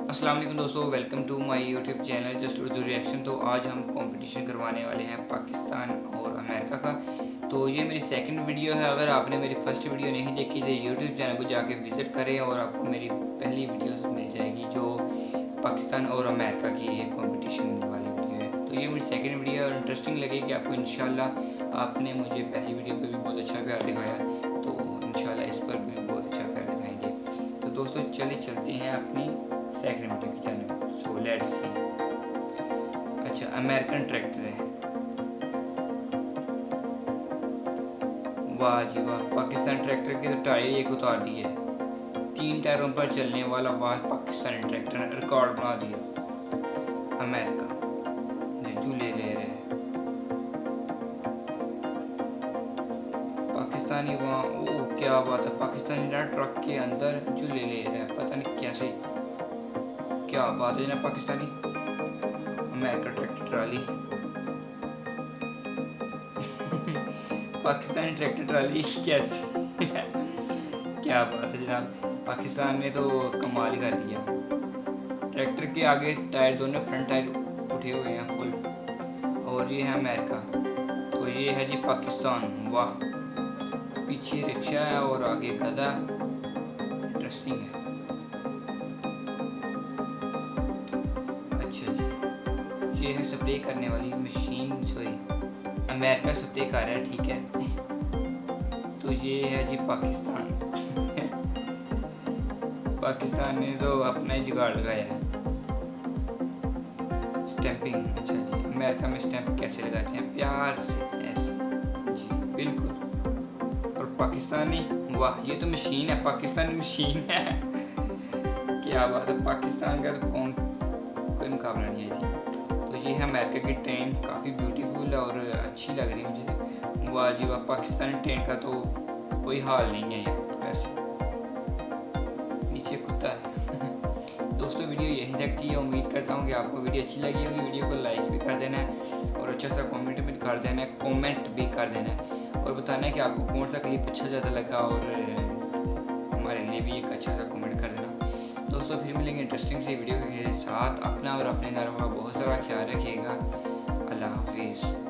अस्सलाम वालेकुम दोस्तों, welcome to my YouTube channel just Urdu reaction. तो आज हम कंपटीशन करवाने वाले हैं पाकिस्तान और अमेरिका का। तो ये मेरी सेकंड वीडियो है। अगर आपने मेरी फर्स्ट वीडियो नहीं देखी तो यूट्यूब चैनल को जाके विज़िट करें और आपको मेरी पहली वीडियोस मिल जाएगी जो पाकिस्तान और अमेरिका की है कंपटीशन वाली वीडियो है। तो ये मेरी सेकंड वीडियो है और इंटरेस्टिंग लगेगी आपको इंशाल्लाह। आपने मुझे पहली वीडियो पर भी बहुत अच्छा प्यार दिखाया, तो इंशाल्लाह इस पर भी बहुत अच्छा प्यार दिखाएंगे। तो दोस्तों चलिए चलते हैं अपनी सेकंड वीडियो की जानब। So let's see. अच्छा, अमेरिकन ट्रैक्टर है। वाह जी वाह, पाकिस्तान ट्रैक्टर के तो टायर एक उतार दिए। 3 टायरों पर चलने वाला वाह पाकिस्तानी ट्रैक्टर ने रिकॉर्ड बना दिया। अमेरिका झूले ले रहे हैं पाकिस्तानी वहाँ। ओ क्या बात है, पाकिस्तानी ना ट्रक के अंदर झूले ले रहे हैं, पता नहीं कैसे। क्या बात है ना Pakistani. America tractor trolley Pakistani tractor trolley कैसे क्या बात है जनाब, पाकिस्तान ने तो कमाल ही कर दिया। ट्रैक्टर के आगे टायर, दोनों फ्रंट टायर उठे हुए हैं फुल। और ये है अमेरिका, तो ये है जी पाकिस्तान। वाह, पीछे रिक्शा है और आगे गधा। इंटरेस्टिंग है। अच्छा जी, ये है स्प्रे करने वाली मशीन। सॉरी, अमेरिका स्प्रे कर रहा है, ठीक है। तो ये है जी पाकिस्तान पाकिस्तान ने तो अपना ही जुगाड़ लगाया है। स्टैंपिंग, अच्छा जी, अमेरिका में स्टैंप कैसे लगाते हैं, प्यार से ऐसे जी, बिल्कुल। और पाकिस्तानी, वाह ये तो मशीन है, पाकिस्तानी मशीन है क्या बात है, पाकिस्तान का तो कोई मुकाबला नहीं है जी। तो ये है अमेरिका की ट्रेन, काफ़ी ब्यूटीफुल और अच्छी लग रही है मुझे। वाह जी वाह, पाकिस्तानी ट्रेन का तो कोई हाल नहीं है वैसे। नीचे कुत्ता है दोस्तों वीडियो यही तक थी। उम्मीद करता हूँ कि आपको वीडियो अच्छी लगी होगी। वीडियो को लाइक भी कर देना है और अच्छा सा कमेंट भी कर देना है, और बताना है कि आपको कौन सा क्लिप अच्छा ज़्यादा लगा, और हमारे लिए भी एक अच्छा सा कमेंट कर देना। दोस्तों फिर मिलेंगे इंटरेस्टिंग सी वीडियो के साथ। अपना और अपने घर का बहुत सारा ख्याल रखिएगा। अल्लाह हाफिज़।